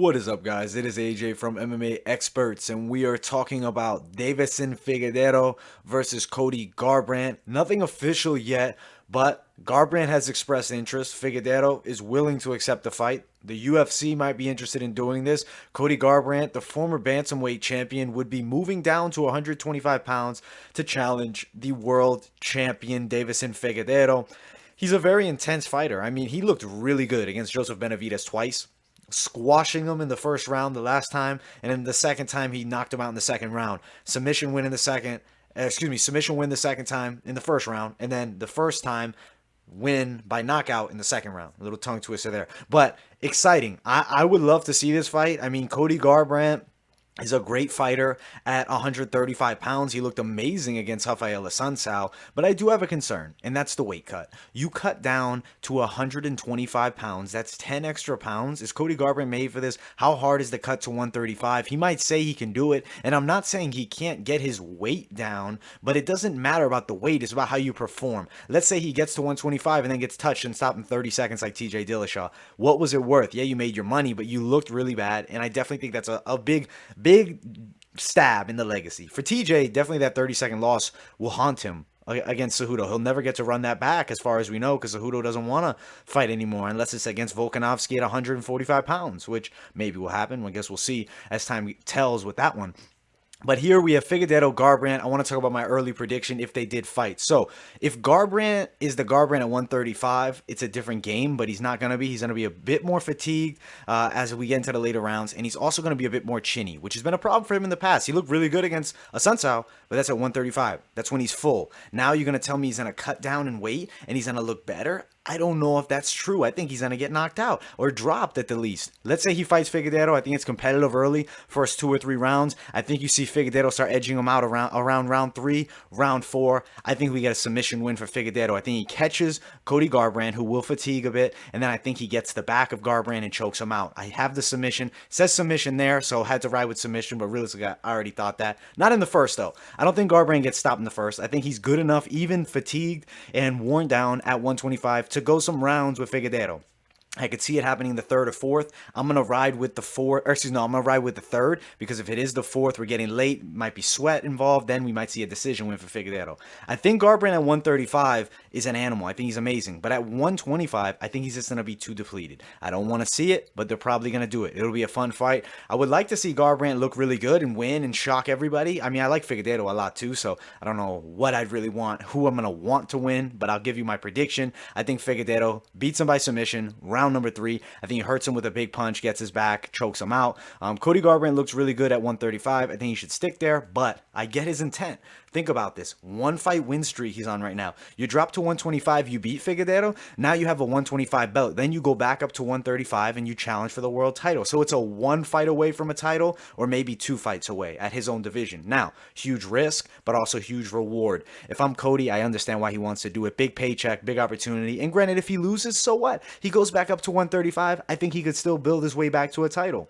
What is up, guys? It is AJ from MMA Experts, and we are talking about Deiveson Figueiredo versus Cody Garbrandt. Nothing official yet, but Garbrandt has expressed interest. Figueiredo is willing to accept the fight. The UFC might be interested in doing this. Cody Garbrandt, the former bantamweight champion, would be moving down to 125 pounds to challenge the world champion Deiveson Figueiredo. He's a very intense fighter. I mean, he looked really good against Joseph Benavidez twice, squashing him in the first round the last time, and then the second time he knocked him out in the second round. Submission win in the second, submission win the second time in the first round, and then the first time win by knockout in the second round. A little tongue twister there, but exciting. I would love to see this fight. I mean, Cody Garbrandt is a great fighter at 135 pounds. He looked amazing against Rafael Assunção, but I do have a concern, and that's the weight cut. You cut down to 125 pounds. That's 10 extra pounds. Is Cody Garbrandt made for this? How hard is the cut to 135? He might say he can do it, and I'm not saying he can't get his weight down, but it doesn't matter about the weight. It's about how you perform. Let's say he gets to 125 and then gets touched and stopped in 30 seconds like TJ Dillashaw. What was it worth? Yeah, you made your money, but you looked really bad, and I definitely think that's a big stab in the legacy. For TJ, definitely that 30-second loss will haunt him against Cejudo. He'll never get to run that back as far as we know, because Cejudo doesn't want to fight anymore unless it's against Volkanovski at 145 pounds, which maybe will happen. I guess we'll see as time tells with that one. But here we have Figueiredo, Garbrandt. I want to talk about my early prediction if they did fight. So if Garbrandt is the Garbrandt at 135, it's a different game, but he's not going to be. He's going to be a bit more fatigued as we get into the later rounds, and he's also going to be a bit more chinny, which has been a problem for him in the past. He looked really good against Assunção, but that's at 135. That's when he's full. Now you're going to tell me he's going to cut down in weight and he's going to look better? I don't know if that's true. I think he's going to get knocked out or dropped at the least. Let's say he fights Figueiredo. I think it's competitive early, first 2 or 3 rounds. I think you see Figueiredo start edging him out around round 3, round 4. I think we get a submission win for Figueiredo. I think he catches Cody Garbrandt, who will fatigue a bit, and then I think he gets the back of Garbrandt and chokes him out. I have the submission. It says submission there, so I had to ride with submission, but realistically, I already thought that. Not in the first, though. I don't think Garbrandt gets stopped in the first. I think he's good enough, even fatigued and worn down at 125, to go some rounds with Figueiredo. I could see it happening in the 3rd or 4th. I'm going to ride with the 4th, I'm going to ride with the 3rd, because if it is the 4th, we're getting late, might be sweat involved, then we might see a decision win for Figueiredo. I think Garbrandt at 135 is an animal. I think he's amazing. But at 125, I think he's just going to be too depleted. I don't want to see it, but they're probably going to do it. It'll be a fun fight. I would like to see Garbrandt look really good and win and shock everybody. I mean, I like Figueiredo a lot too, so I don't know what I'd really want, who I'm going to want to win, but I'll give you my prediction. I think Figueiredo beats him by submission, round number 3. I think he hurts him with a big punch, gets his back, chokes him out. Cody Garbrandt looks really good at 135. I think he should stick there, but I get his intent. Think about this. 1-fight win streak he's on right now. You drop to 125, you beat Figueiredo. Now you have a 125 belt. Then you go back up to 135 and you challenge for the world title. So it's a 1 fight away from a title, or maybe 2 fights away at his own division. Now, huge risk, but also huge reward. If I'm Cody, I understand why he wants to do it. Big paycheck, big opportunity. And granted, if he loses, so what? He goes back up to 135. I think he could still build his way back to a title.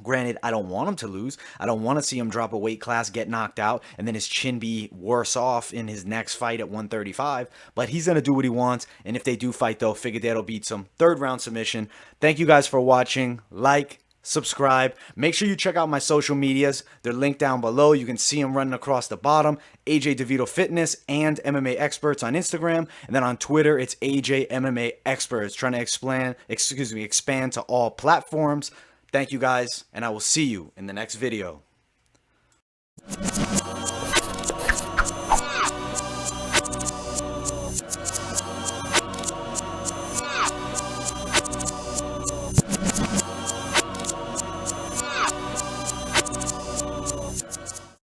Granted, I don't want him to lose. I don't want to see him drop a weight class, get knocked out, and then his chin be worse off in his next fight at 135. But he's going to do what he wants. And if they do fight, though, Figueiredo beats him. 3rd round submission. Thank you guys for watching. Like, subscribe. Make sure you check out my social medias. They're linked down below. You can see them running across the bottom. AJ DeVito Fitness and MMA Experts on Instagram. And then on Twitter, it's AJ MMA Experts. Trying to expand to all platforms. Thank you guys, and I will see you in the next video.